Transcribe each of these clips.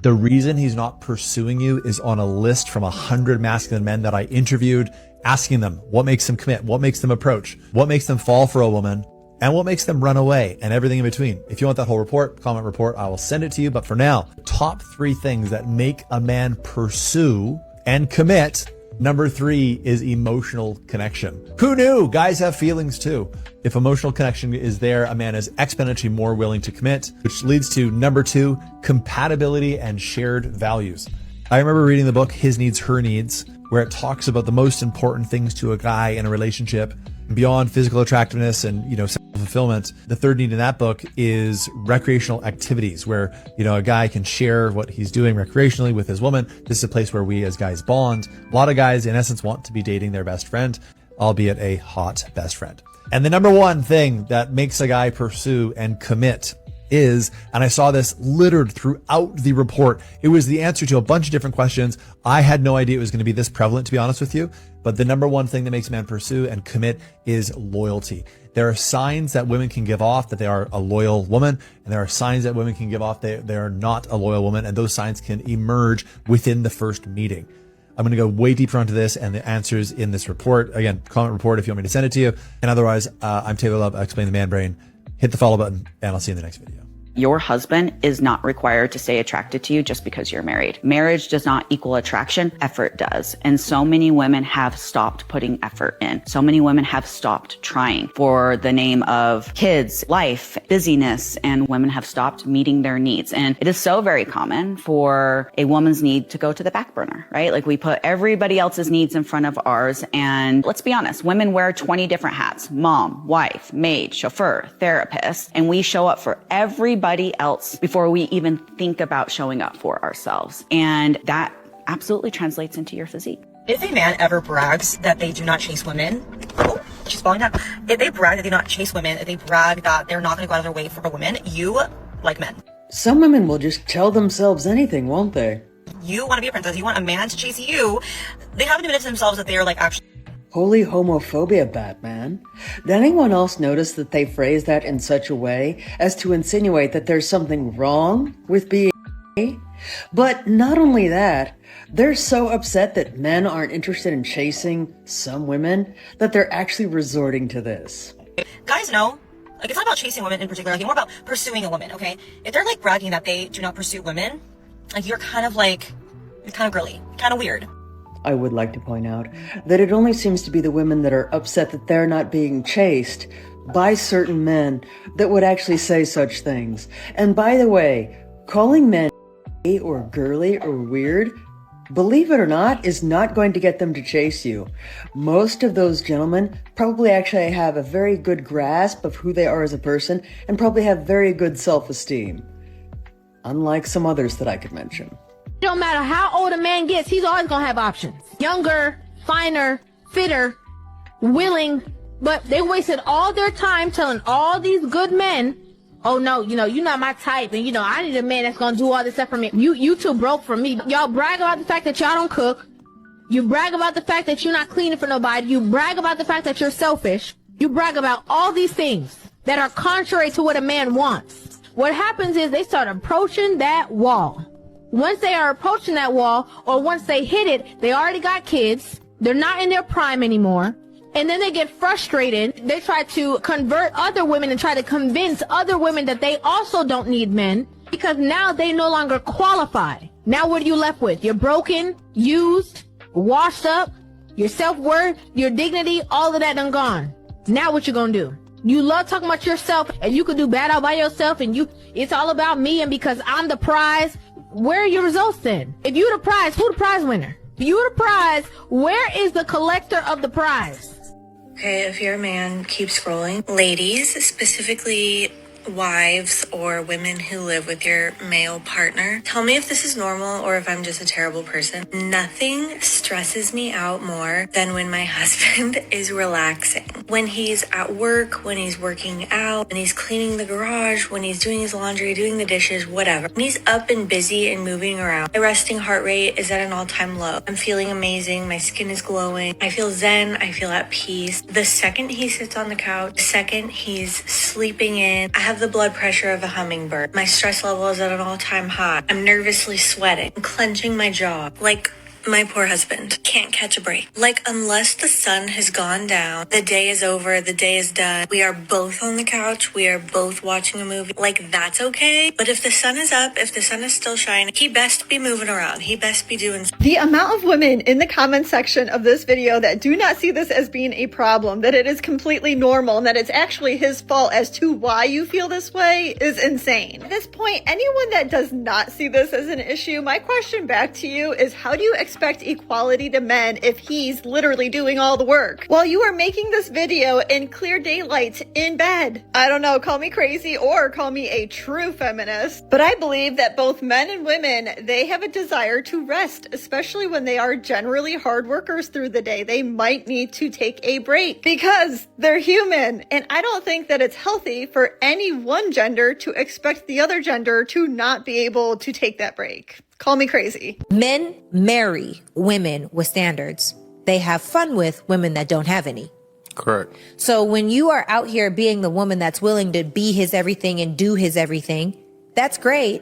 The reason he's not pursuing you is on a list from 100 masculine men that I interviewed, asking them what makes them commit, what makes them approach, what makes them fall for a woman, and what makes them run away, and everything in between. If you want that whole report, comment report, I will send it to you. But for now, top 3 things that make a man pursue and commit. Number 3 is emotional connection. Who knew? Guys have feelings too. If emotional connection is there, a man is exponentially more willing to commit, which leads to number 2, compatibility and shared values. I remember reading the book, His Needs, Her Needs, where it talks about the most important things to a guy in a relationship beyond physical attractiveness and, sexual fulfillment. The third need in that book is recreational activities where, a guy can share what he's doing recreationally with his woman. This is a place where we as guys bond. A lot of guys, in essence, want to be dating their best friend, albeit a hot best friend. And the number 1 thing that makes a guy pursue and commit is, and I saw this littered throughout the report, it was the answer to a bunch of different questions. I had no idea it was going to be this prevalent, to be honest with you. But the number 1 thing that makes a man pursue and commit is loyalty. There are signs that women can give off that they are a loyal woman, and there are signs that women can give off they are not a loyal woman, and those signs can emerge within the first meeting. I'm going to go way deeper onto this and the answers in this report. Again, comment report if you want me to send it to you. And otherwise, I'm Taylor Love. I explain the man brain. Hit the follow button, and I'll see you in the next video. Your husband is not required to stay attracted to you just because you're married. Marriage does not equal attraction. Effort does. And so many women have stopped putting effort in. So many women have stopped trying for the name of kids, life, busyness, and women have stopped meeting their needs. And it is so very common for a woman's need to go to the back burner, right? Like we put everybody else's needs in front of ours. And let's be honest, women wear 20 different hats: mom, wife, maid, chauffeur, therapist. And we show up for everybody else before we even think about showing up for ourselves. And that absolutely translates into your physique. If a man ever brags that they do not chase women, she's falling down. If they brag that they do not chase women, if they brag that they're not going to go out of their way for a woman, you like men. Some women will just tell themselves anything, won't they? You want to be a princess. You want a man to chase you. They haven't admitted to themselves that they are like actually. Holy homophobia, Batman. Did anyone else notice that they phrase that in such a way as to insinuate that there's something wrong with being gay? But not only that, they're so upset that men aren't interested in chasing some women that they're actually resorting to this. Guys know, like, it's not about chasing women in particular, like, it's more about pursuing a woman, okay? If they're like bragging that they do not pursue women, like, you're kind of girly, kind of weird. I would like to point out that it only seems to be the women that are upset that they're not being chased by certain men that would actually say such things. And by the way, calling men gay or girly or weird, believe it or not, is not going to get them to chase you. Most of those gentlemen probably actually have a very good grasp of who they are as a person and probably have very good self-esteem. Unlike some others that I could mention. It don't matter how old a man gets, he's always gonna have options. Younger, finer, fitter, willing, but they wasted all their time telling all these good men, oh no, you're not my type, and I need a man that's gonna do all this stuff for me. You too broke for me. Y'all brag about the fact that y'all don't cook. You brag about the fact that you're not cleaning for nobody. You brag about the fact that you're selfish. You brag about all these things that are contrary to what a man wants. What happens is they start approaching that wall. Once they are approaching that wall, or once they hit it, they already got kids. They're not in their prime anymore. And then they get frustrated. They try to convert other women and try to convince other women that they also don't need men because now they no longer qualify. Now what are you left with? You're broken, used, washed up, your self-worth, your dignity, all of that done gone. Now what you gonna do? You love talking about yourself and you could do bad all by yourself and it's all about me and because I'm the prize. Where are your results then? If you're the prize, who the prize winner? If you're the prize, where is the collector of the prize? Okay, if your man keeps scrolling, ladies, specifically wives or women who live with your male partner, tell me if this is normal or if I'm just a terrible person. Nothing stresses me out more than when my husband is relaxing. When he's at work, when he's working out, when he's cleaning the garage, when he's doing his laundry, doing the dishes, whatever. When he's up and busy and moving around, my resting heart rate is at an all-time low. I'm feeling amazing. My skin is glowing. I feel zen. I feel at peace. The second he sits on the couch, the second he's sleeping in, I have the blood pressure of a hummingbird. My stress level is at an all-time high. I'm nervously sweating, I'm clenching my jaw. Like my poor husband can't catch a break. Like, unless the sun has gone down, the day is over, the day is done. We are both on the couch. We are both watching a movie. Like, that's okay. But if the sun is up, if the sun is still shining, he best be moving around. He best be doing something. The amount of women in the comment section of this video that do not see this as being a problem, that it is completely normal, and that it's actually his fault as to why you feel this way is insane. At this point, anyone that does not see this as an issue, my question back to you is, how do you expect equality to men if he's literally doing all the work while you are making this video in clear daylight in bed? I don't know, call me crazy or call me a true feminist, but I believe that both men and women, they have a desire to rest, especially when they are generally hard workers through the day. They might need to take a break because they're human, and I don't think that it's healthy for any one gender to expect the other gender to not be able to take that break. Call me crazy. Men marry women with standards. They have fun with women that don't have any. Correct. So when you are out here being the woman that's willing to be his everything and do his everything, that's great.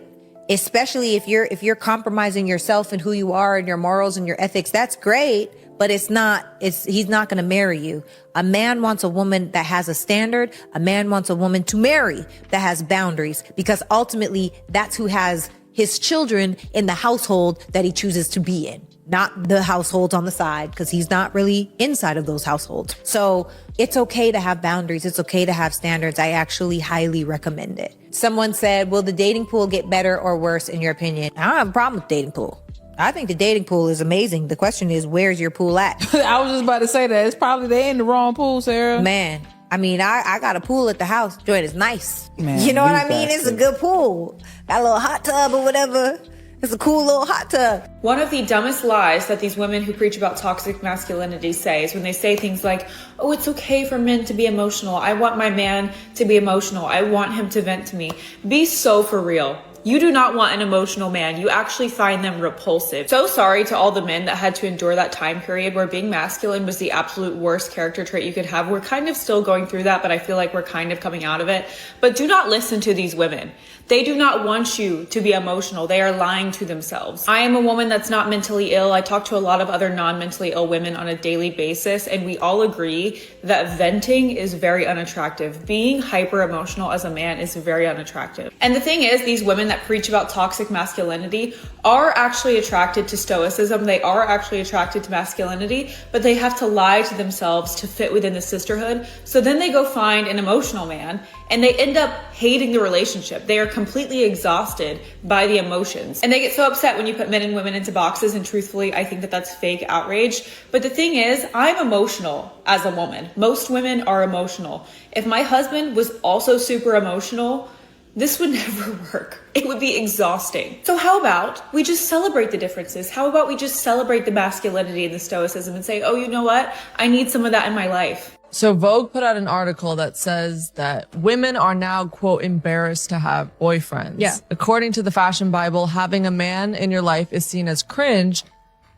Especially if you're compromising yourself and who you are and your morals and your ethics, that's great. But he's not going to marry you. A man wants a woman that has a standard. A man wants a woman to marry that has boundaries, because ultimately that's who has his children in the household that he chooses to be in, not the households on the side, because he's not really inside of those households. So it's okay to have boundaries. It's okay to have standards. I actually highly recommend it. Someone said, will the dating pool get better or worse in your opinion? I don't have a problem with the dating pool. I think the dating pool is amazing. The question is, where's your pool at? I was just about to say that. It's probably they in the wrong pool, Sarah. Man, I mean, I got a pool at the house. Joint is nice. Man, you know what I mean? It's a good pool. Got a little hot tub or whatever. It's a cool little hot tub. One of the dumbest lies that these women who preach about toxic masculinity say is when they say things like, oh, it's okay for men to be emotional. I want my man to be emotional. I want him to vent to me. Be so for real. You do not want an emotional man. You actually find them repulsive. So sorry to all the men that had to endure that time period where being masculine was the absolute worst character trait you could have. We're kind of still going through that, but I feel like we're kind of coming out of it. But do not listen to these women. They do not want you to be emotional. They are lying to themselves. I am a woman that's not mentally ill. I talk to a lot of other non-mentally ill women on a daily basis, and we all agree that venting is very unattractive. Being hyper emotional as a man is very unattractive. And the thing is, these women that preach about toxic masculinity are actually attracted to stoicism. They are actually attracted to masculinity, but they have to lie to themselves to fit within the sisterhood. So then they go find an emotional man and they end up hating the relationship. They are completely exhausted by the emotions. And they get so upset when you put men and women into boxes. And truthfully, I think that that's fake outrage. But the thing is, I'm emotional as a woman. Most women are emotional. If my husband was also super emotional, this would never work. It would be exhausting. So how about we just celebrate the differences? How about we just celebrate the masculinity and the stoicism and say, oh, you know what? I need some of that in my life. So Vogue put out an article that says that women are now, quote, embarrassed to have boyfriends. Yeah. According to the Fashion Bible, having a man in your life is seen as cringe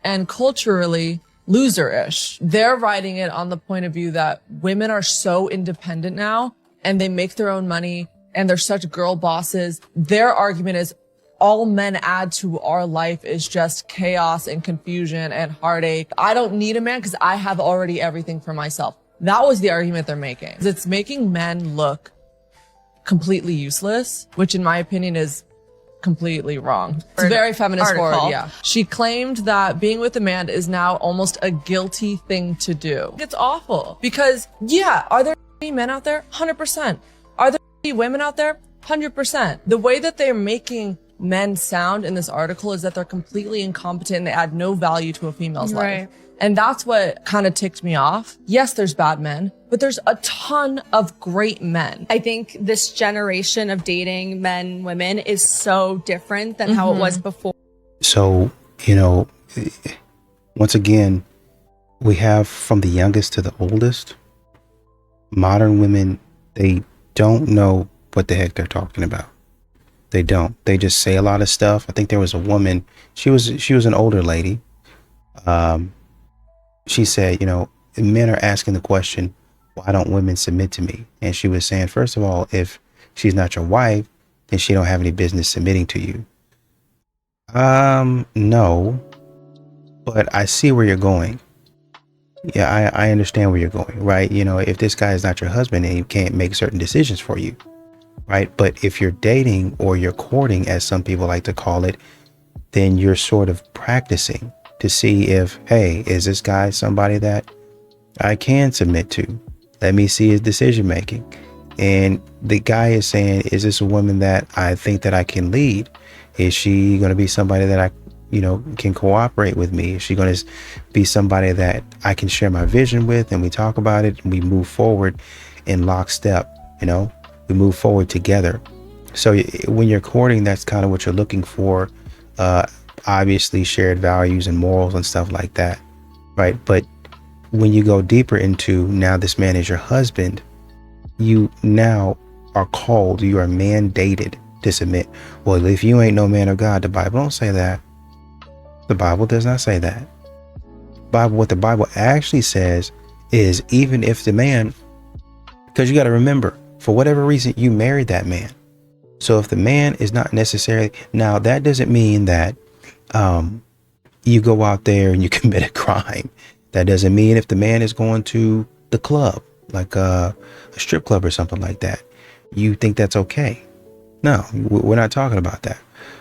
and culturally loser-ish. They're writing it on the point of view that women are so independent now and they make their own money and they're such girl bosses. Their argument is all men add to our life is just chaos and confusion and heartache. I don't need a man because I have already everything for myself. That was the argument they're making. It's making men look completely useless, which in my opinion is completely wrong. It's very feminist forward, yeah. She claimed that being with a man is now almost a guilty thing to do. It's awful because, yeah, are there men out there? 100%. Are there women out there? 100%. The way that they're making men sound in this article is that they're completely incompetent and they add no value to a female's life. And that's what kind of ticked me off. Yes, there's bad men, but there's a ton of great men. I think this generation of dating men, women is so different than how it was before. So, you know, once again, we have from the youngest to the oldest, modern women, they don't know what the heck they're talking about. They don't. They just say a lot of stuff. I think there was a woman, she was an older lady. She said, you know, men are asking the question, why don't women submit to me? And she was saying, first of all, if she's not your wife, then she don't have any business submitting to you. No, but I see where you're going. Yeah, I understand where you're going, right? You know, if this guy is not your husband and he can't make certain decisions for you, right? But if you're dating or you're courting, as some people like to call it, then you're sort of practicing to see if, hey, is this guy somebody that I can submit to? Let me see his decision making. And the guy is saying, is this a woman that I think that I can lead? Is she going to be somebody that I, you know, can cooperate with me? Is she going to be somebody that I can share my vision with, and we talk about it and we move forward in lockstep? You know, we move forward together. So when you're courting, that's kind of what you're looking for. Obviously shared values and morals and stuff like that, right? But when you go deeper into, now this man is your husband, you now are called, you are mandated to submit. Well, if you ain't no man of God, the Bible don't say that. The Bible does not say that. What the Bible actually says is, even if the man, because you got to remember, for whatever reason, you married that man. So if the man is not necessarily, now that doesn't mean that you go out there and you commit a crime. That doesn't mean if the man is going to the club, like a strip club or something like that, you think that's okay. No, we're not talking about that.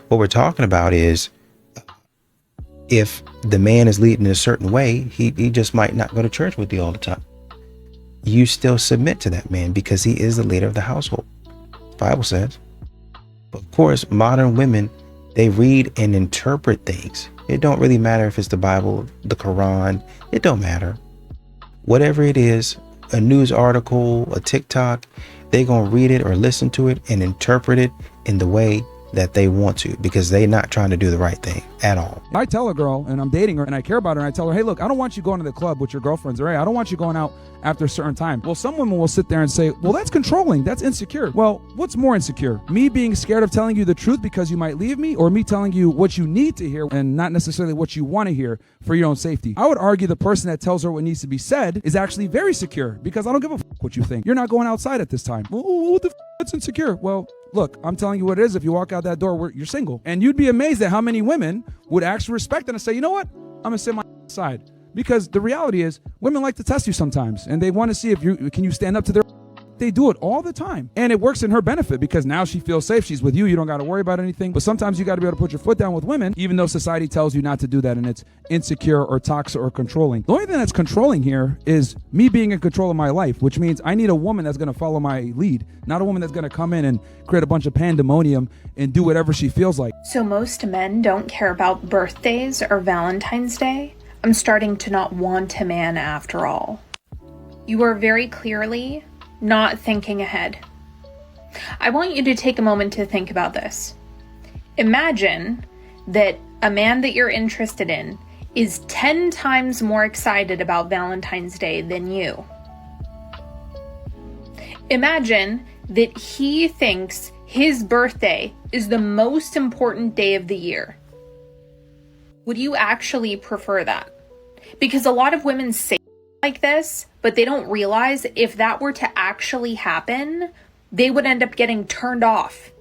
What we're talking about is, if the man is leading in a certain way, he just might not go to church with you all the time. You still submit to that man because he is the leader of the household. The Bible says. But of course, modern women, they read and interpret things. It don't really matter if it's the Bible, the Quran. It don't matter. Whatever it is, a news article, a TikTok, they're going to read it or listen to it and interpret it in the way that they want to, because they're not trying to do the right thing at all. I tell a girl, and I'm dating her, and I care about her, and I tell her, hey, look, I don't want you going to the club with your girlfriends, or hey, I don't want you going out after a certain time. Well, some women will sit there and say, well, that's controlling, that's insecure. Well, what's more insecure? Me being scared of telling you the truth because you might leave me, or me telling you what you need to hear and not necessarily what you want to hear for your own safety? I would argue the person that tells her what needs to be said is actually very secure, because I don't give a what you think. You're not going outside at this time. Well, what the that's insecure? Well, look, I'm telling you what it is. If you walk out that door, you're single. And you'd be amazed at how many women would actually respect it and say, you know what? I'm going to sit my side. Because the reality is, women like to test you sometimes, and they want to see if can you stand up to their. They do it all the time. And it works in her benefit, because now she feels safe. She's with you. You don't got to worry about anything. But sometimes you got to be able to put your foot down with women, even though society tells you not to do that, and it's insecure or toxic or controlling. The only thing that's controlling here is me being in control of my life, which means I need a woman that's going to follow my lead, not a woman that's going to come in and create a bunch of pandemonium and do whatever she feels like. So most men don't care about birthdays or Valentine's Day. I'm starting to not want a man after all. You are very clearly not thinking ahead. I want you to take a moment to think about this. Imagine that a man that you're interested in is 10 times more excited about Valentine's Day than you. Imagine that he thinks his birthday is the most important day of the year. Would you actually prefer that? Because a lot of women say like this, but they don't realize if that were to actually happen, they would end up getting turned off.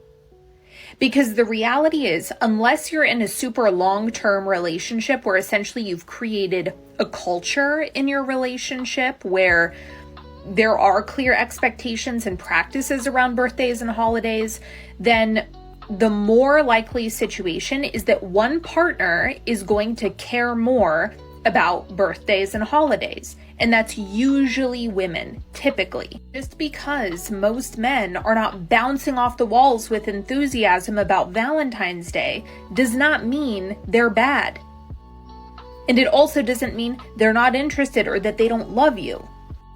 Because the reality is, unless you're in a super long-term relationship where essentially you've created a culture in your relationship where there are clear expectations and practices around birthdays and holidays, then the more likely situation is that one partner is going to care more about birthdays and holidays. And that's usually women, typically. Just because most men are not bouncing off the walls with enthusiasm about Valentine's Day does not mean they're bad. And it also doesn't mean they're not interested or that they don't love you.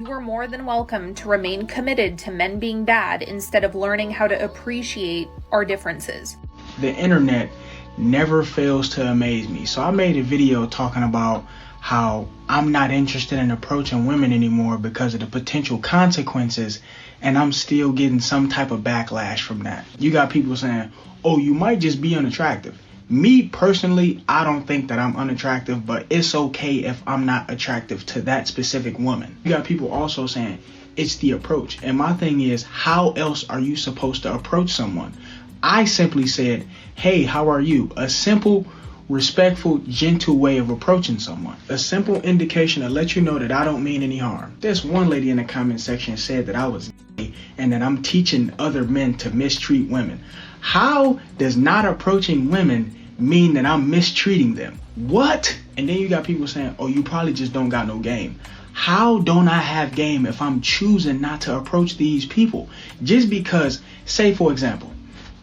You are more than welcome to remain committed to men being bad instead of learning how to appreciate our differences. The internet never fails to amaze me. So I made a video talking about how I'm not interested in approaching women anymore because of the potential consequences, and I'm still getting some type of backlash from that. You got people saying, oh, you might just be unattractive. Me personally, I don't think that I'm unattractive, but it's okay if I'm not attractive to that specific woman. You got people also saying it's the approach. And my thing is, how else are you supposed to approach someone? I simply said, hey, how are you? A simple, respectful, gentle way of approaching someone. A simple indication to let you know that I don't mean any harm. There's one lady in the comment section said that I was gay and that I'm teaching other men to mistreat women. How does not approaching women mean that I'm mistreating them? What? And then you got people saying, oh, you probably just don't got no game. How don't I have game if I'm choosing not to approach these people? Just because, say for example,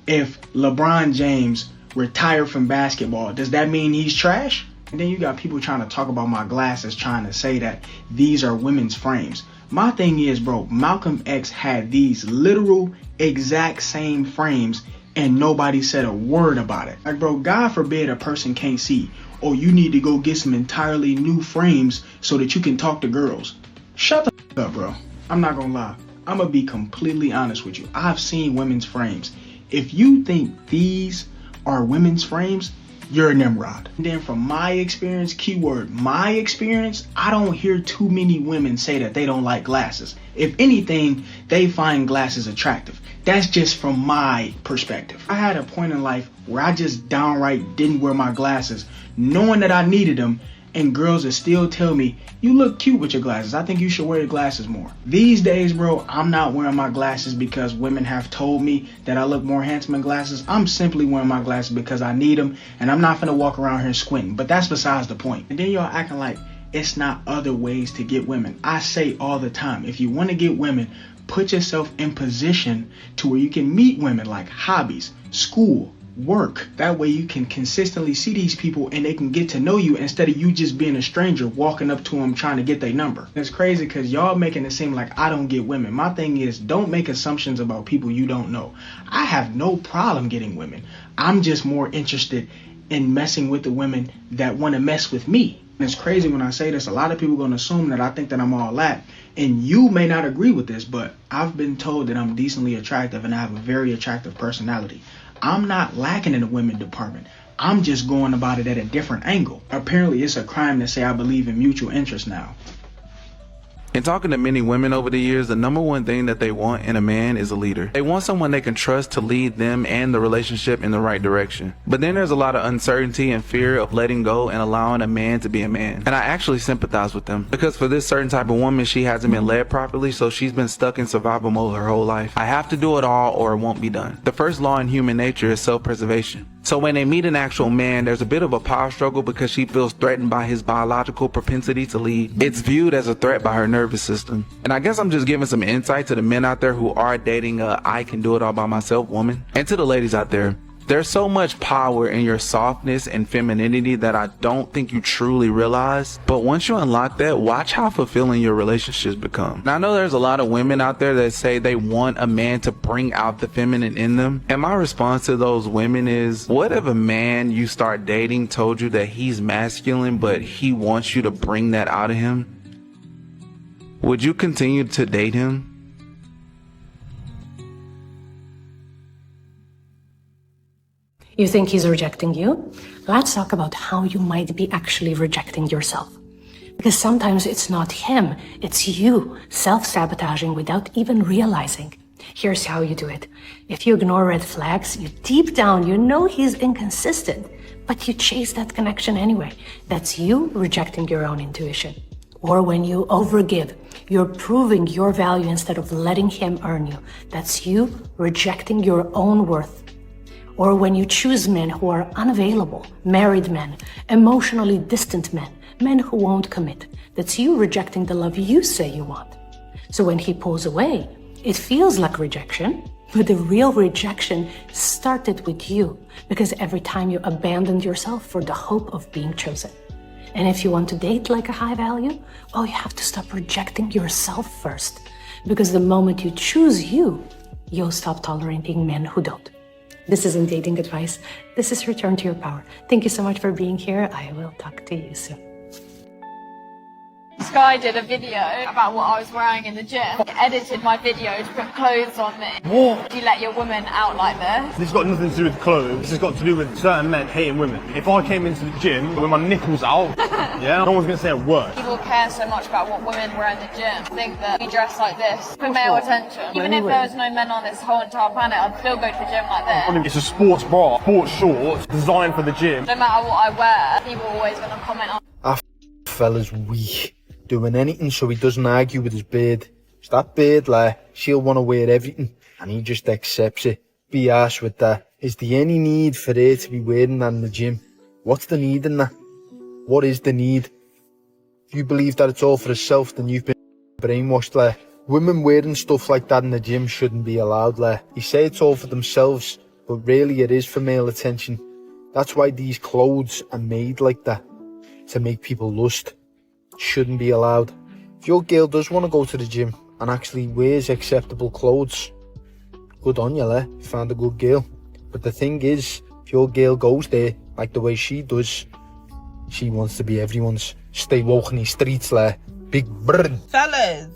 if LeBron James retired from basketball, does that mean he's trash? And then you got people trying to talk about my glasses, trying to say that these are women's frames. My thing is, bro, Malcolm X had these literal exact same frames and nobody said a word about it. Like, bro, God forbid a person can't see, or you need to go get some entirely new frames so that you can talk to girls. Shut the f up, bro. I'm not gonna lie. I'm gonna be completely honest with you. I've seen women's frames. If you think these are women's frames, you're a Nimrod. And then from my experience, keyword my experience, I don't hear too many women say that they don't like glasses. If anything, they find glasses attractive. That's just from my perspective. I had a point in life where I just downright didn't wear my glasses, knowing that I needed them, and girls would still tell me, you look cute with your glasses. I think you should wear your glasses more. These days, bro, I'm not wearing my glasses because women have told me that I look more handsome in glasses. I'm simply wearing my glasses because I need them, and I'm not finna walk around here squinting. But that's besides the point. And then y'all acting like it's not other ways to get women. I say all the time, if you want to get women, put yourself in position to where you can meet women, like hobbies, school, work. That way you can consistently see these people and they can get to know you instead of you just being a stranger walking up to them trying to get their number. And it's crazy because y'all making it seem like I don't get women. My thing is, don't make assumptions about people you don't know. I have no problem getting women. I'm just more interested in messing with the women that want to mess with me. And it's crazy when I say this, a lot of people are going to assume that I think that I'm all that. And you may not agree with this, but I've been told that I'm decently attractive and I have a very attractive personality. I'm not lacking in the women department. I'm just going about it at a different angle. Apparently, it's a crime to say I believe in mutual interest now. In talking to many women over the years, the number one thing that they want in a man is a leader. They want someone they can trust to lead them and the relationship in the right direction. But then there's a lot of uncertainty and fear of letting go and allowing a man to be a man. And I actually sympathize with them, because for this certain type of woman, she hasn't been led properly, so she's been stuck in survival mode her whole life. I have to do it all or it won't be done. The first law in human nature is self-preservation. So when they meet an actual man, there's a bit of a power struggle because she feels threatened by his biological propensity to lead. It's viewed as a threat by her nervous system. And I guess I'm just giving some insight to the men out there who are dating a I can do it all by myself woman. And to the ladies out there, there's so much power in your softness and femininity that I don't think you truly realize. But once you unlock that, watch how fulfilling your relationships become. Now, I know there's a lot of women out there that say they want a man to bring out the feminine in them. And my response to those women is, what if a man you start dating told you that he's masculine, but he wants you to bring that out of him? Would you continue to date him? You think he's rejecting you? Let's talk about how you might be actually rejecting yourself. Because sometimes it's not him, it's you self-sabotaging without even realizing. Here's how you do it. If you ignore red flags, you deep down, you know he's inconsistent, but you chase that connection anyway. That's you rejecting your own intuition. Or when you overgive, you're proving your value instead of letting him earn you. That's you rejecting your own worth. Or when you choose men who are unavailable, married men, emotionally distant men, men who won't commit. That's you rejecting the love you say you want. So when he pulls away, it feels like rejection, but the real rejection started with you, because every time you abandoned yourself for the hope of being chosen. And if you want to date like a high value, well, you have to stop rejecting yourself first, because the moment you choose you, you'll stop tolerating men who don't. This isn't dating advice. This is Return to Your Power. Thank you so much for being here. I will talk to you soon. guy did a video about what I was wearing in the gym. He edited my video to put clothes on me. What? Do you let your woman out like this? This has got nothing to do with clothes. This has got to do with certain men hating women. If I came into the gym with my nipples out, yeah, no one's going to say a word. People care so much about what women wear in the gym. I think that we dress like this for male attention. Even if there was no men on this whole entire planet, I'd still go to the gym like this. It's a sports bra, sports shorts, designed for the gym. No matter what I wear, people are always going to comment on. Our fella's weak, doing anything so he doesn't argue with his beard. It's that beard, like, she'll want to wear everything, and he just accepts it. Be harsh with that. Is there any need for her to be wearing that in the gym? What's the need in that? What is the need? If you believe that it's all for herself, then you've been brainwashed, like. Women wearing stuff like that in the gym shouldn't be allowed, like. You say it's all for themselves, but really it is for male attention. That's why these clothes are made like that, to make people lust. It shouldn't be allowed. If your girl does want to go to the gym and actually wears acceptable clothes, good on you, like. You found a good girl. But the thing is, if your girl goes there like the way she does, she wants to be everyone's. Stay woke in the streets, like. Big burn. Fellas,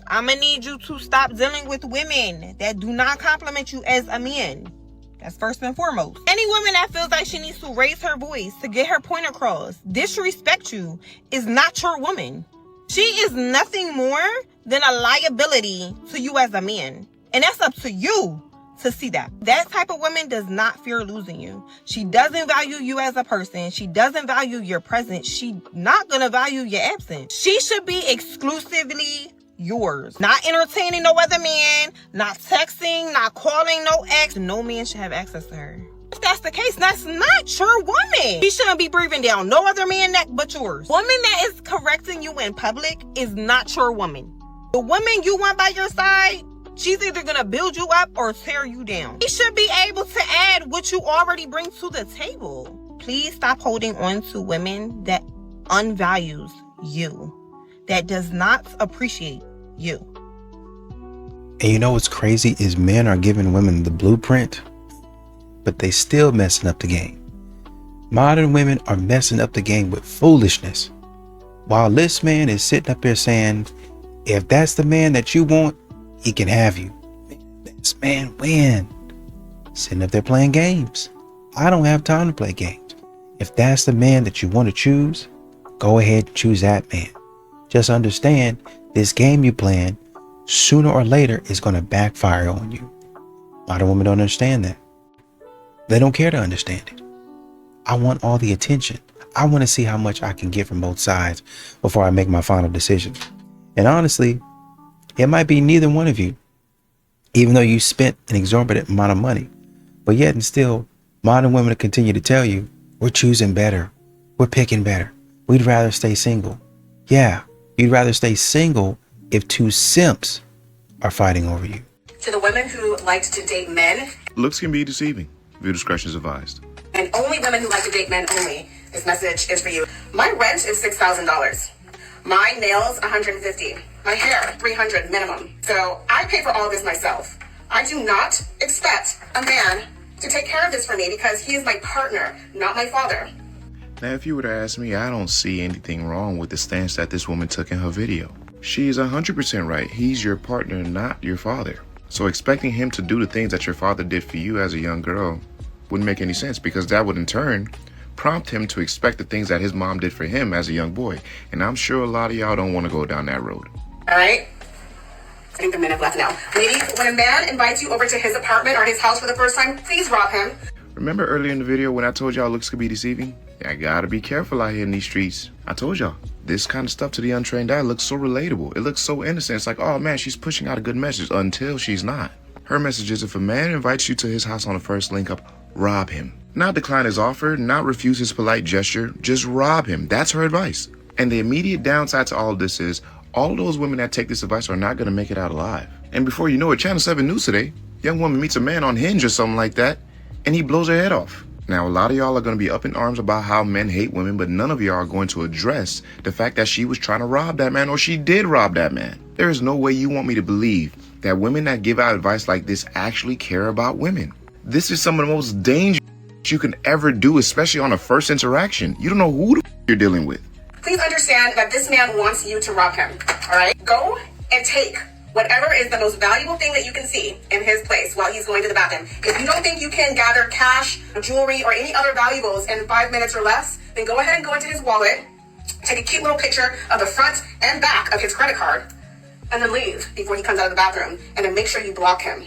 I'ma need you to stop dealing with women that do not compliment you as a man. That's first and foremost. Any woman that feels like she needs to raise her voice to get her point across, disrespect you, is not your woman. She is nothing more than a liability to you as a man. And that's up to you to see that. That type of woman does not fear losing you. She doesn't value you as a person. She doesn't value your presence. She's not gonna value your absence. She should be exclusively yours. Not entertaining no other man, not texting, not calling no ex. No man should have access to her. If that's the case, that's not your woman. She shouldn't be breathing down no other man's neck but yours. Woman that is correcting you in public is not your woman. The woman you want by your side, she's either gonna build you up or tear you down. She should be able to add what you already bring to the table. Please stop holding on to women that unvalues you, that does not appreciate you. And you know what's crazy is men are giving women the blueprint, but they still messing up the game. Modern women are messing up the game with foolishness. While this man is sitting up there saying, if that's the man that you want, he can have you. This man win. Sitting up there playing games. I don't have time to play games. If that's the man that you want to choose, go ahead and choose that man. Just understand, this game you playing, sooner or later is going to backfire on you. A lot of women don't understand that. They don't care to understand it. I want all the attention. I want to see how much I can get from both sides before I make my final decision. And honestly, it might be neither one of you, even though you spent an exorbitant amount of money. But yet and still, modern women continue to tell you, we're choosing better. We're picking better. We'd rather stay single. Yeah, you'd rather stay single if two simps are fighting over you. To the women who liked to date men. Looks can be deceiving. Viewer discretion is advised. And only women who like to date men only. This message is for you. My rent is $6,000. My nails, $150. My hair, $300 minimum. So I pay for all this myself. I do not expect a man to take care of this for me because he is my partner, not my father. Now, if you were to ask me, I don't see anything wrong with the stance that this woman took in her video. She is 100% right. He's your partner, not your father. So expecting him to do the things that your father did for you as a young girl wouldn't make any sense, because that would in turn prompt him to expect the things that his mom did for him as a young boy. And I'm sure a lot of y'all don't want to go down that road. All right? I think the men have left now. Ladies, when a man invites you over to his apartment or his house for the first time, please rob him. Remember earlier in the video when I told y'all looks could be deceiving? Yeah, I gotta be careful out here in these streets. I told y'all, this kind of stuff to the untrained eye looks so relatable. It looks so innocent. It's like, oh man, she's pushing out a good message, until she's not. Her message is, if a man invites you to his house on a first link up, rob him. Not decline his offer, not refuse his polite gesture, just rob him. That's her advice. And the immediate downside to all of this is, all those women that take this advice are not gonna make it out alive. And before you know it, Channel 7 News today, young woman meets a man on Hinge or something like that, and he blows her head off. Now, a lot of y'all are going to be up in arms about how men hate women, but none of y'all are going to address the fact that she was trying to rob that man, or she did rob that man. There is no way you want me to believe that women that give out advice like this actually care about women. This is some of the most dangerous you can ever do, especially on a first interaction. You don't know who the you're dealing with. Please understand that this man wants you to rob him, all right? Go and take whatever is the most valuable thing that you can see in his place while he's going to the bathroom. If you don't think you can gather cash, jewelry, or any other valuables in 5 minutes or less, then go ahead and go into his wallet, take a cute little picture of the front and back of his credit card, and then leave before he comes out of the bathroom. And then make sure you block him.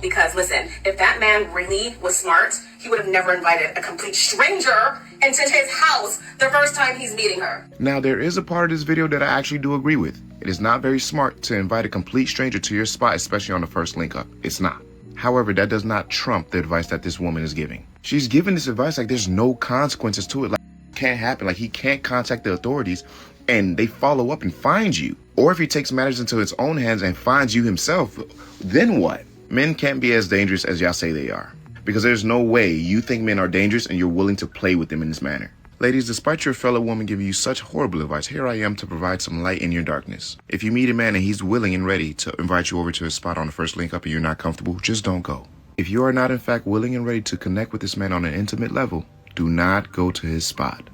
Because listen, if that man really was smart, he would have never invited a complete stranger into his house the first time he's meeting her. Now, there is a part of this video that I actually do agree with. It is not very smart to invite a complete stranger to your spot, especially on the first link up. It's not. However, that does not trump the advice that this woman is giving. She's giving this advice like there's no consequences to it. Like, it can't happen. Like, he can't contact the authorities and they follow up and find you. Or if he takes matters into his own hands and finds you himself, then what? Men can't be as dangerous as y'all say they are. Because there's no way you think men are dangerous and you're willing to play with them in this manner. Ladies, despite your fellow woman giving you such horrible advice, here I am to provide some light in your darkness. If you meet a man and he's willing and ready to invite you over to his spot on the first link up and you're not comfortable, just don't go. If you are not in fact willing and ready to connect with this man on an intimate level, do not go to his spot.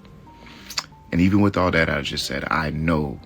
And even with all that I just said, I know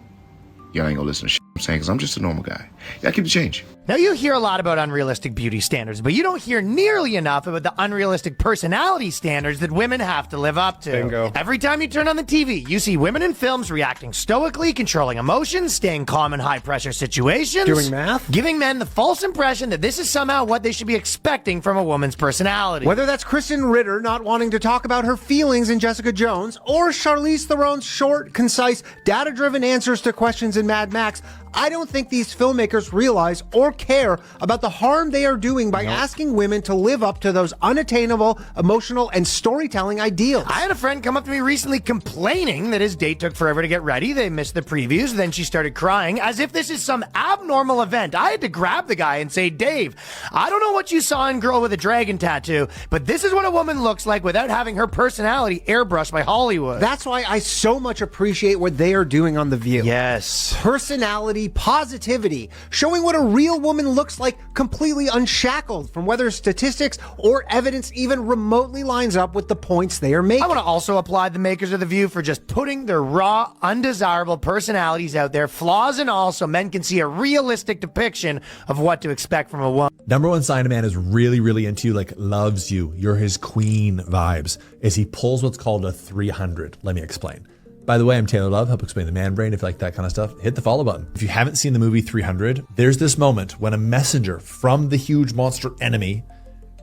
y'all ain't gonna listen to shit I'm saying, because I'm just a normal guy. Y'all keep the change. Now, you hear a lot about unrealistic beauty standards, but you don't hear nearly enough about the unrealistic personality standards that women have to live up to. Bingo. Every time you turn on the TV, you see women in films reacting stoically, controlling emotions, staying calm in high-pressure situations. Doing math. Giving men the false impression that this is somehow what they should be expecting from a woman's personality. Whether that's Kristen Ritter not wanting to talk about her feelings in Jessica Jones, or Charlize Theron's short, concise, data-driven answers to questions in Mad Max, I don't think these filmmakers realize or care about the harm they are doing by asking women to live up to those unattainable, emotional, and storytelling ideals. I had a friend come up to me recently complaining that his date took forever to get ready. They missed the previews. Then she started crying as if this is some abnormal event. I had to grab the guy and say, Dave, I don't know what you saw in Girl with a Dragon Tattoo, but this is what a woman looks like without having her personality airbrushed by Hollywood. That's why I so much appreciate what they are doing on The View. Yes. Personality, positivity, showing what a real woman looks like completely unshackled from whether statistics or evidence even remotely lines up with the points they are making. I want to also applaud the makers of The View for just putting their raw, undesirable personalities out there, flaws and all, so men can see a realistic depiction of what to expect from a woman. Number one sign a man is really, really into you, like loves you, you're his queen vibes, is he pulls what's called a 300. Let me explain. By the way, I'm Taylor Love, help explain the man brain. If you like that kind of stuff, hit the follow button. If you haven't seen the movie 300, there's this moment when a messenger from the huge monster enemy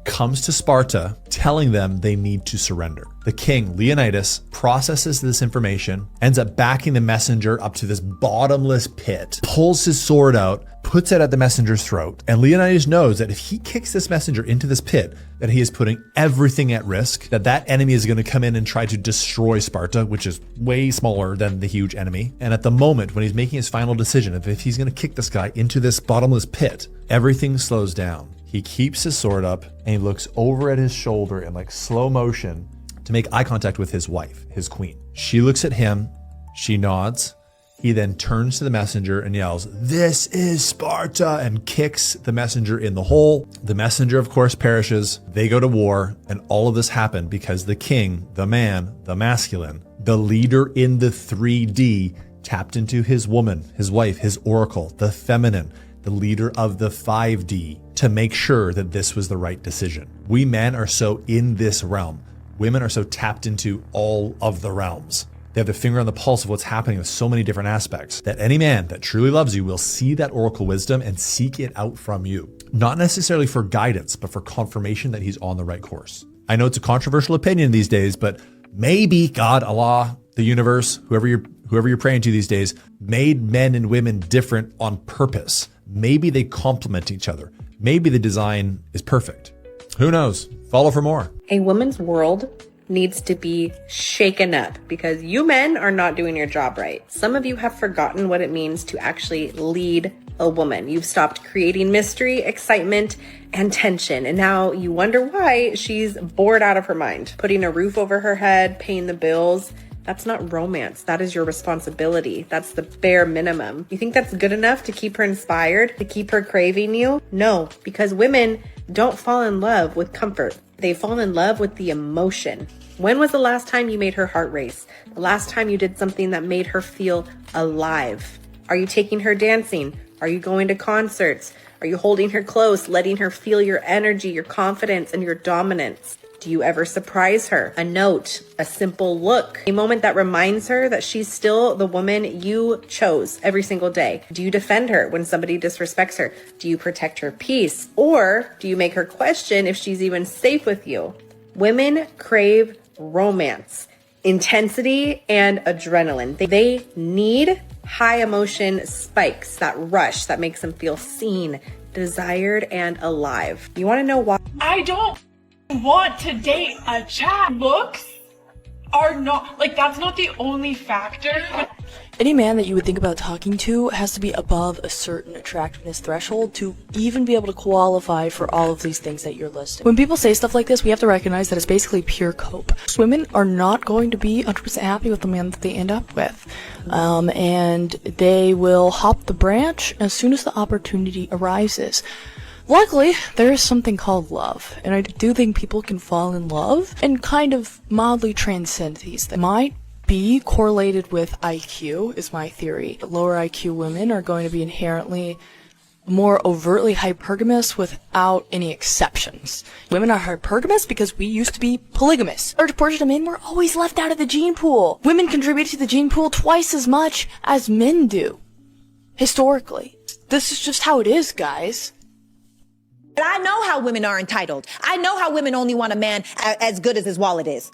comes to Sparta telling them they need to surrender. The king, Leonidas, processes this information, ends up backing the messenger up to this bottomless pit, pulls his sword out, puts it at the messenger's throat. And Leonidas knows that if he kicks this messenger into this pit, that he is putting everything at risk, that enemy is going to come in and try to destroy Sparta, which is way smaller than the huge enemy. And at the moment when he's making his final decision of if he's going to kick this guy into this bottomless pit, everything slows down. He keeps his sword up and he looks over at his shoulder in like slow motion to make eye contact with his wife, his queen. She looks at him, she nods. He then turns to the messenger and yells, "This is Sparta," and kicks the messenger in the hole. The messenger, of course, perishes. They go to war, and all of this happened because the king, the man, the masculine, the leader in the 3D, tapped into his woman, his wife, his oracle, the feminine, the leader of the 5D, to make sure that this was the right decision. We men are so in this realm. Women are so tapped into all of the realms. They have their finger on the pulse of what's happening with so many different aspects that any man that truly loves you will see that oracle wisdom and seek it out from you. Not necessarily for guidance, but for confirmation that he's on the right course. I know it's a controversial opinion these days, but maybe God, Allah, the universe, whoever you're praying to these days, made men and women different on purpose. Maybe they complement each other. Maybe the design is perfect. Who knows? Follow for more. A woman's world needs to be shaken up because you men are not doing your job right. Some of you have forgotten what it means to actually lead a woman. You've stopped creating mystery, excitement, and tension, and now you wonder why she's bored out of her mind. Putting a roof over her head, paying the bills, that's not romance. That is your responsibility. That's the bare minimum. You think that's good enough to keep her inspired, to keep her craving you? No, because women don't fall in love with comfort. They fall in love with the emotion. When was the last time you made her heart race? The last time you did something that made her feel alive? Are you taking her dancing? Are you going to concerts? Are you holding her close, letting her feel your energy, your confidence, and your dominance? Do you ever surprise her? A note, a simple look, a moment that reminds her that she's still the woman you chose every single day. Do you defend her when somebody disrespects her? Do you protect her peace? Or do you make her question if she's even safe with you? Women crave romance, intensity, and adrenaline. They need high emotion spikes, that rush that makes them feel seen, desired, and alive. You want to know why? I don't want to date a chat. Looks are not, like, that's not the only factor. Any man that you would think about talking to has to be above a certain attractiveness threshold to even be able to qualify for all of these things that you're listing. When people say stuff like this, we have to recognize that it's basically pure cope. Women are not going to be 100% happy with the man that they end up with. And they will hop the branch as soon as the opportunity arises. Luckily, there is something called love, and I do think people can fall in love and kind of mildly transcend these things. Might be correlated with IQ, is my theory. Lower IQ women are going to be inherently more overtly hypergamous without any exceptions. Women are hypergamous because we used to be polygamous. A large portion of men were always left out of the gene pool. Women contribute to the gene pool twice as much as men do, historically. This is just how it is, guys. And I know how women are entitled. I know how women only want a man as good as his wallet is.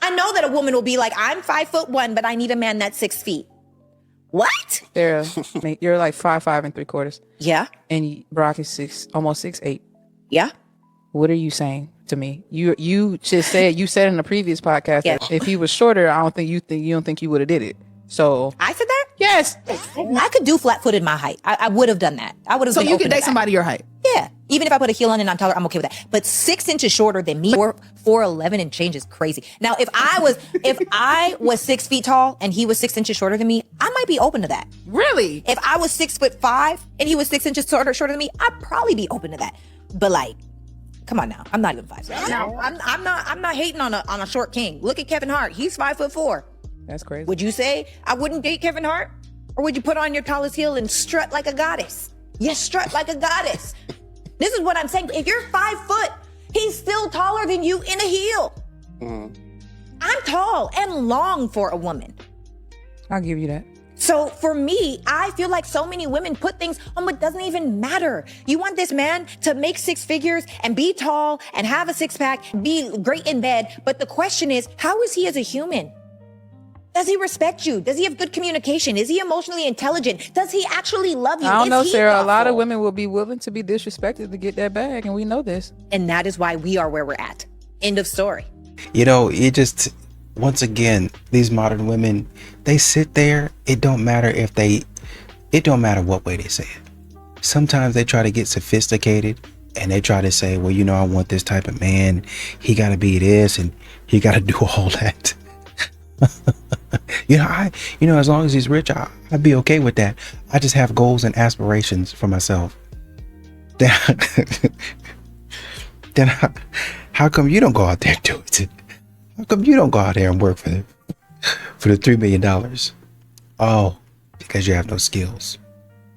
I know that a woman will be like, I'm 5'1", but I need a man that's 6 feet. What? Sarah, you're like 5'5" 3/4". Yeah. And Brock is almost 6'8". Yeah. What are you saying to me? You just said in the previous podcast that if he was shorter, I don't think you don't think you would have did it. So I said that? Yes. I could do flat-footed my height. I would have done that. I would have. So you could date somebody your height? Yeah. Even if I put a heel on and I'm taller, I'm okay with that. But 6 inches shorter than me, 4'11" and change is crazy. Now, if I was 6 feet tall and he was 6 inches shorter than me, I might be open to that. Really? If I was 6'5" and he was 6 inches shorter than me, I'd probably be open to that. But like, come on now, I'm not even 5'7". No, I'm not hating on a short king. Look at Kevin Hart. He's 5'4". That's crazy. Would you say I wouldn't date Kevin Hart? Or would you put on your tallest heel and strut like a goddess? Yes, strut like a goddess. This is what I'm saying. If you're 5 foot, he's still taller than you in a heel. I'm tall and long for a woman. I'll give you that. So for me, I feel like so many women put things on what doesn't even matter. You want this man to make 6 figures and be tall and have a 6-pack, be great in bed. But the question is, how is he as a human? Does he respect you? Does he have good communication? Is he emotionally intelligent? Does he actually love you? I don't know, Sarah. A lot of women will be willing to be disrespected to get that bag, and we know this. And that is why we are where we're at. End of story. You know, it just, once again, these modern women, they sit there. It don't matter what way they say it. Sometimes they try to get sophisticated and they try to say, well, you know, I want this type of man. He got to be this and he got to do all that. As long as he's rich, I'd be okay with that. I just have goals and aspirations for myself. Then how come you don't go out there and do it? How come you don't go out there and work for the $3 million? Oh, because you have no skills.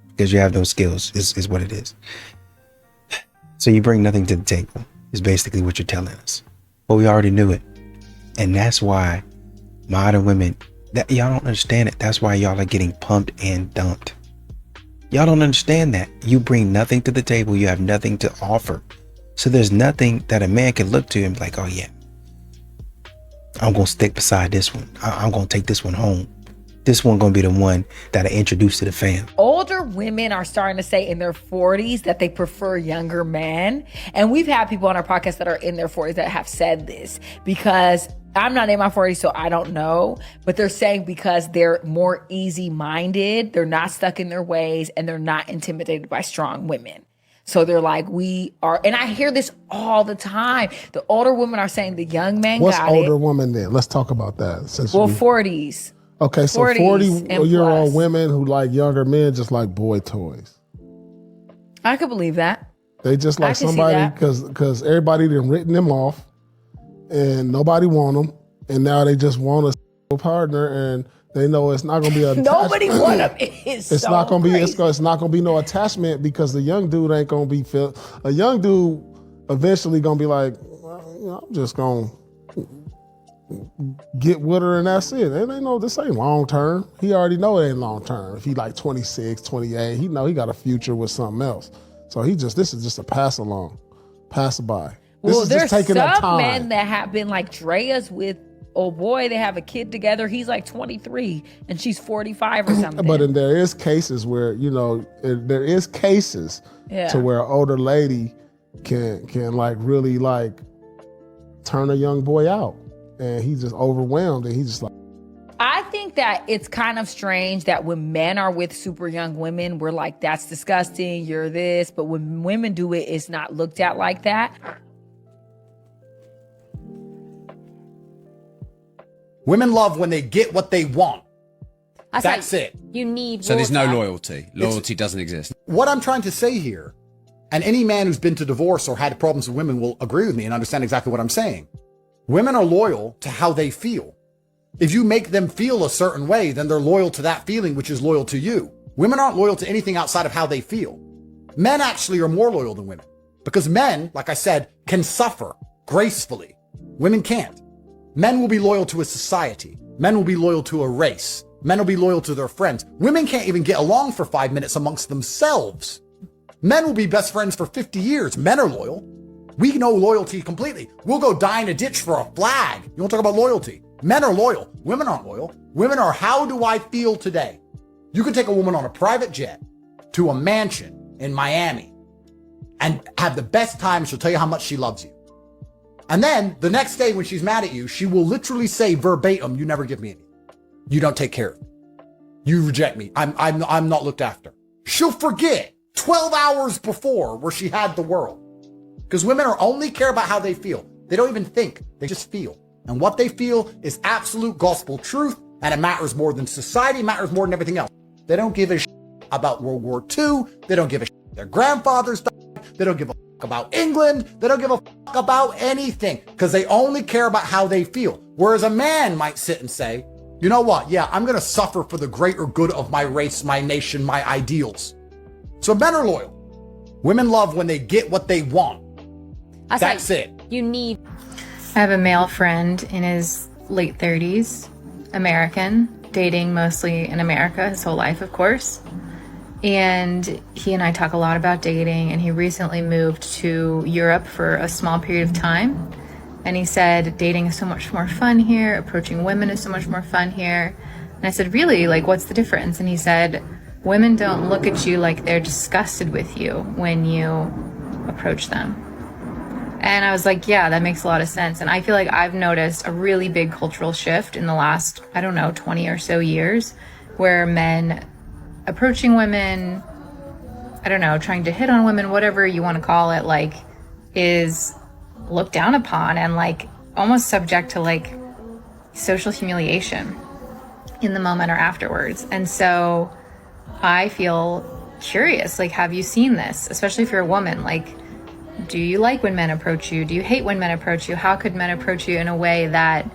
Because you have no skills is what it is. So you bring nothing to the table is basically what you're telling us. But we already knew it. And that's why modern women, that y'all don't understand it. That's why y'all are getting pumped and dumped. Y'all don't understand that. You bring nothing to the table. You have nothing to offer. So there's nothing that a man can look to and be like, oh yeah, I'm going to stick beside this one. I'm going to take this one home. This one going to be the one that I introduce to the fam. Older women are starting to say in their 40s that they prefer younger men. And we've had people on our podcast that are in their 40s that have said this, because I'm not in my 40s, so I don't know. But they're saying because they're more easy-minded, they're not stuck in their ways, and they're not intimidated by strong women. So they're like, we are, and I hear this all the time. The older women are saying the young men What's got older it. woman then? Let's talk about that. 40s. Okay, so 40-year-old women who like younger men just like boy toys. I could believe that. They just like somebody because everybody done written them off and nobody want them. and now they just want a partner, and they know it's not gonna be a Nobody want them. It's not gonna be. It's not gonna be no attachment because the young dude ain't gonna be feel. A young dude eventually gonna be like, well, you know, I'm just gonna get with her and that's it. And they know this ain't long term. He already know it ain't long term. If he like 26, 28, he know he got a future with something else. So this is just a pass along, pass by. This Well, is there's just taking that some time. men that have been like Drea's with, oh boy, they have a kid together. He's like 23 and she's 45 or something. But then there is cases where, you know, there is cases Yeah. to where an older lady can like really like turn a young boy out. And he's just overwhelmed and he's just like, I think that it's kind of strange that when men are with super young women, we're like, that's disgusting, you're this. But when women do it, it's not looked at like that. Women love when they get what they want. I That's say it. You need So there's no water. loyalty. Loyalty doesn't exist. What I'm trying to say here, and any man who's been to divorce or had problems with women will agree with me and understand exactly what I'm saying. Women are loyal to how they feel. If you make them feel a certain way, then they're loyal to that feeling, which is loyal to you. Women aren't loyal to anything outside of how they feel. Men actually are more loyal than women because men, like I said, can suffer gracefully. Women can't. Men will be loyal to a society. Men will be loyal to a race. Men will be loyal to their friends. Women can't even get along for 5 minutes amongst themselves. Men will be best friends for 50 years. Men are loyal. We know loyalty completely. We'll go die in a ditch for a flag. You want to talk about loyalty? Men are loyal. Women aren't loyal. Women are, how do I feel today? You can take a woman on a private jet to a mansion in Miami and have the best time. She'll tell you how much she loves you. And then the next day when she's mad at you, she will literally say verbatim, you never give me anything. You don't take care of me. You reject me. I'm not looked after. She'll forget 12 hours before where she had the world. Because women are only care about how they feel. They don't even think. They just feel. And what they feel is absolute gospel truth. And it matters more than society, matters more than everything else. They don't give a shit about World War II. They don't give a shit their grandfathers died. They don't give a fuck about England. They don't give a fuck about anything. Because they only care about how they feel. Whereas a man might sit and say, you know what? Yeah, I'm going to suffer for the greater good of my race, my nation, my ideals. So men are loyal. Women love when they get what they want. That's it. You need. I have a male friend in his late 30s, American, dating mostly in America his whole life, of course. And he and I talk a lot about dating, and he recently moved to Europe for a small period of time. And he said, dating is so much more fun here, approaching women is so much more fun here. And I said, really? Like, what's the difference? And he said, women don't look at you like they're disgusted with you when you approach them. And I was like, yeah, that makes a lot of sense. And I feel like I've noticed a really big cultural shift in the last, 20 or so years, where men approaching women, trying to hit on women, whatever you want to call it, like, is looked down upon and like almost subject to like social humiliation in the moment or afterwards. And so I feel curious, like, have you seen this, especially if you're a woman? Like, do you like when men approach you? Do you hate when men approach you? How could men approach you in a way that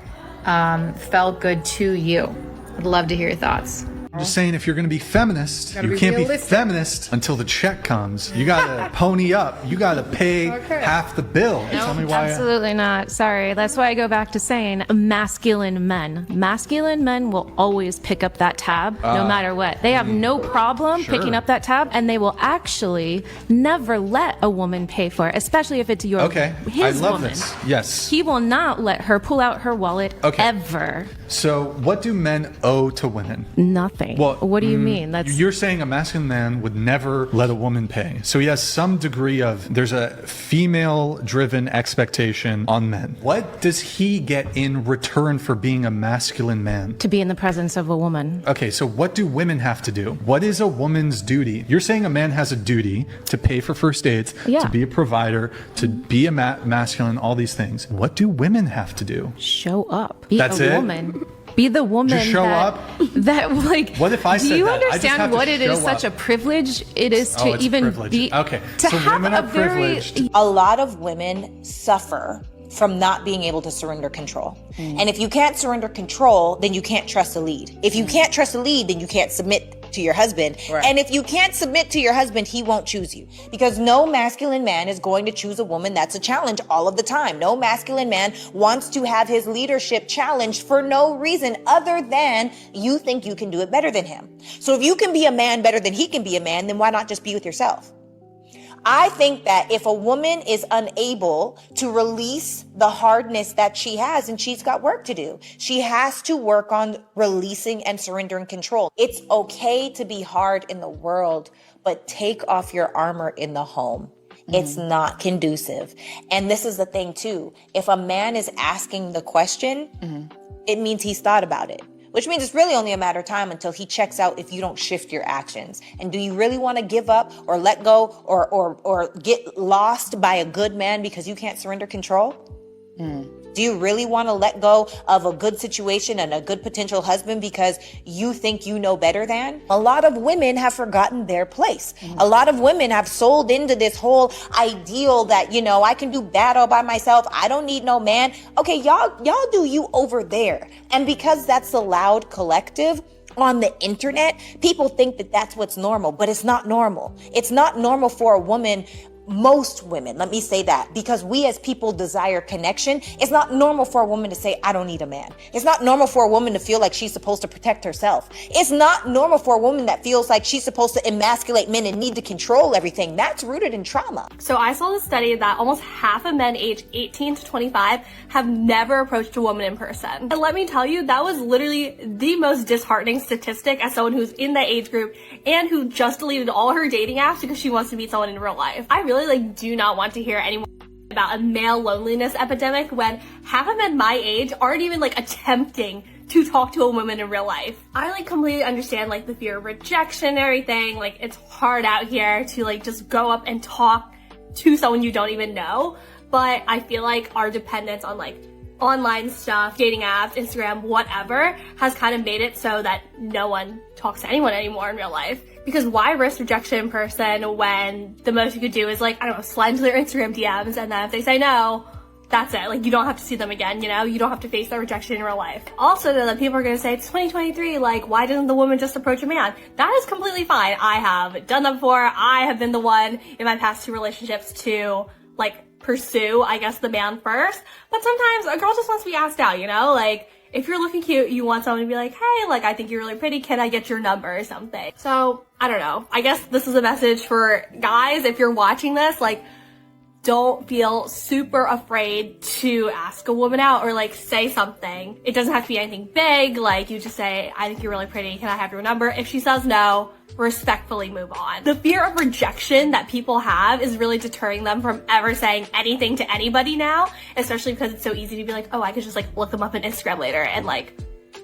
felt good to you? I'd love to hear your thoughts. I'm just saying, if you're going to be feminist, Gotta you be can't realistic. be feminist until the check comes. You got to pony up. You got to pay half the bill. Tell me why. Absolutely not. Sorry. That's why I go back to saying masculine men. Masculine men will always pick up that tab no matter what. They have no problem picking up that tab, and they will actually never let a woman pay for it, especially if it's his I love woman. this. Yes. He will not let her pull out her wallet ever. So, what do men owe to women? Nothing. Well, what do you mean? That's You're saying a masculine man would never let a woman pay. So he has some degree of, there's a female-driven expectation on men. What does he get in return for being a masculine man? to be in the presence of a woman. Okay, so what do women have to do? What is a woman's duty? You're saying a man has a duty to pay for first dates, Yeah. to be a provider, to be a masculine, all these things. What do women have to do? Show up. Be That's a it? woman. Be the woman Just show that, up? that like What if I do said you that? I just have understand to what it is show such up. a privilege it is to it's even privilege. be Okay, to so have women a are very privileged. A lot of women suffer from not being able to surrender control. And if you can't surrender control, then you can't trust a lead. If you can't trust a lead, then you can't submit to your husband. Right. And if you can't submit to your husband, he won't choose you. Because no masculine man is going to choose a woman that's a challenge all of the time. No masculine man wants to have his leadership challenged for no reason other than you think you can do it better than him. So if you can be a man better than he can be a man, then why not just be with yourself? I think that if a woman is unable to release the hardness that she has, and she's got work to do, she has to work on releasing and surrendering control. It's okay to be hard in the world, but take off your armor in the home. It's not conducive. And this is the thing too. If a man is asking the question, it means he's thought about it. Which means it's really only a matter of time until he checks out if you don't shift your actions. And do you really want to give up or let go or get lost by a good man because you can't surrender control? Do you really want to let go of a good situation and a good potential husband because you think you know better than? A lot of women have forgotten their place. A lot of women have sold into this whole ideal that, you know, I can do bad all by myself. I don't need no man. Okay, y'all do you over there. And because that's the loud collective on the internet, people think that that's what's normal, but it's not normal. It's not normal for a woman. Most women, let me say that, because we as people desire connection. It's not normal for a woman to say, I don't need a man. It's not normal for a woman to feel like she's supposed to protect herself. It's not normal for a woman that feels like she's supposed to emasculate men and need to control everything. That's rooted in trauma. So I saw a study that almost half of men aged 18 to 25 have never approached a woman in person. And let me tell you, that was literally the most disheartening statistic as someone who's in that age group and who just deleted all her dating apps because she wants to meet someone in real life. I really do not want to hear any more about a male loneliness epidemic when half of men my age aren't even attempting to talk to a woman in real life. I completely understand the fear of rejection and everything. It's hard out here to just go up and talk to someone you don't even know. But I feel like our dependence on online stuff, dating apps, Instagram, whatever, has kind of made it so that no one talks to anyone anymore in real life. Because why risk rejection in person when the most you could do is slide into their Instagram DMs, and then if they say no, that's it. You don't have to see them again, you don't have to face that rejection in real life. Also, then people are gonna say, it's 2023, why doesn't the woman just approach a man? That is completely fine. I have done that before. I have been the one in my past 2 relationships to, pursue, I guess, the man first. But sometimes a girl just wants to be asked out, if you're looking cute, you want someone to be like, hey, I think you're really pretty. Can I get your number or something? So, I don't know. I guess this is a message for guys. If you're watching this, don't feel super afraid to ask a woman out or say something. It doesn't have to be anything big. You just say, I think you're really pretty. Can I have your number? If she says no, respectfully move on. The fear of rejection that people have is really deterring them from ever saying anything to anybody now, especially because it's so easy to be like, oh, I could just look them up on Instagram later and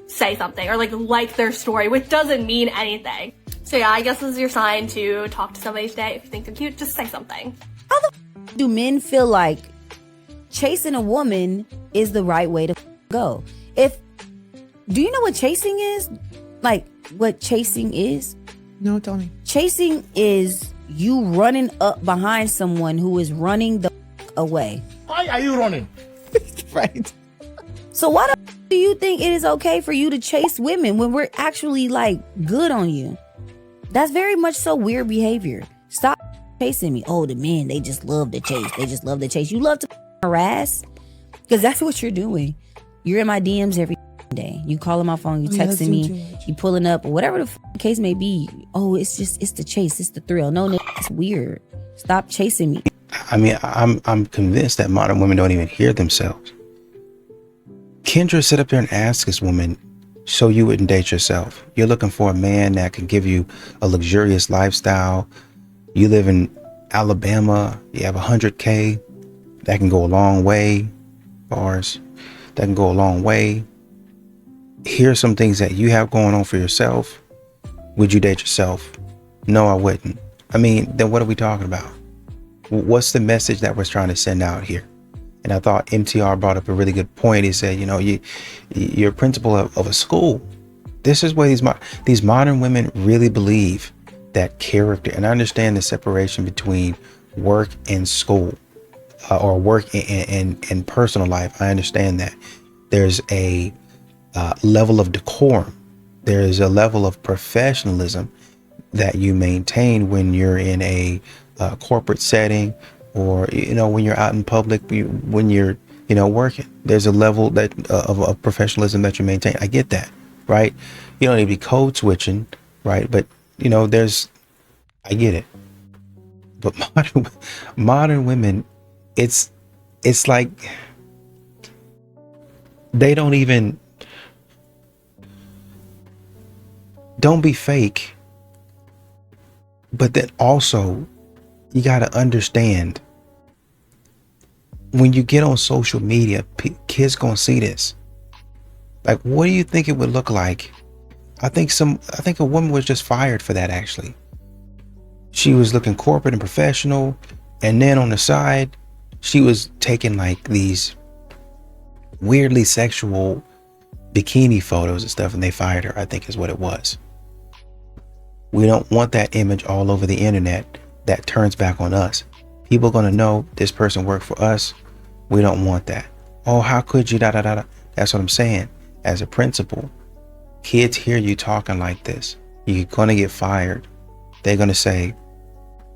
say something or like their story, which doesn't mean anything. So yeah, I guess this is your sign to talk to somebody today. If you think they're cute, just say something. How the do men feel like chasing a woman is the right way to go? Do you know what chasing is? What chasing is? No, tell me. Chasing is you running up behind someone who is running the away. Why are you running? Right. So why do you think it is okay for you to chase women when we're actually good on you? That's very much so weird behavior. Stop chasing me. Oh, the men, they just love to chase. They just love to chase. You love to harass because that's what you're doing. You're in my DMs every day. You calling my phone, you texting me, you pulling up, or whatever the case may be. Oh, it's the chase. It's the thrill. No, it's weird. Stop chasing me. I mean, I'm convinced that modern women don't even hear themselves. Kendra sit up there and ask this woman, so you wouldn't date yourself? You're looking for a man that can give you a luxurious lifestyle. You live in Alabama, you have 100K, that can go a long way. Bars, that can go a long way. Here's some things that you have going on for yourself. Would you date yourself? No, I wouldn't. I mean, then what are we talking about? What's the message that we're trying to send out here? And I thought MTR brought up a really good point. He said, you're a principal of a school. This is where these modern women really believe that character, and I understand the separation between work and school. or work in personal life, I understand that there's a level of decorum. There's a level of professionalism that you maintain when you're in a corporate setting, or when you're out in public, when you're working. There's a level that of professionalism that you maintain. I get that, right? You don't need to be code switching, right? But I get it. But modern women, it's like they don't be fake. But then also, you got to understand, when you get on social media, kids gonna see this. Like, what do you think it would look like? I think a woman was just fired for that, actually. She was looking corporate and professional, and then on the side, she was taking like these weirdly sexual bikini photos and stuff, and they fired her, I think is what it was. We don't want that image all over the internet that turns back on us. People are gonna know this person worked for us. We don't want that. Oh, how could you, That's what I'm saying. As a principal, kids hear you talking like this, you're gonna get fired. They're gonna say,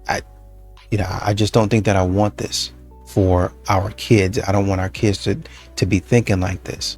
I just don't think that I want this for our kids. I don't want our kids to be thinking like this.